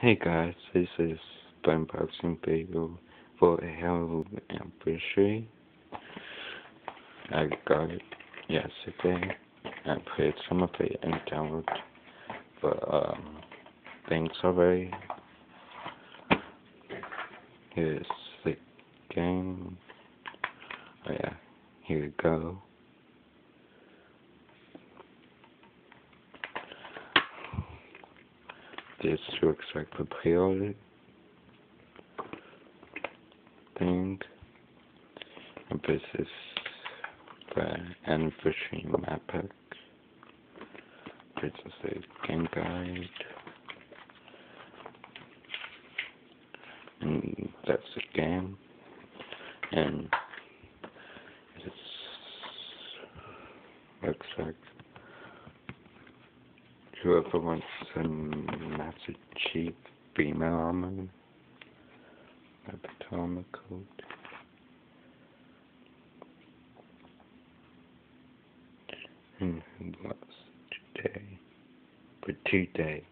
Hey guys, this is the unboxing video for Halo Anniversary. I got it yesterday. I played some of it and download, but thanks already. Here's the game. Oh yeah, here we go. This looks like the pre-order thing. And this is the anniversary map pack. This is the game guide. And that's the game. And it looks like whoever wants some Master Chief female armor, a Potomac coat. And who loves today? For today.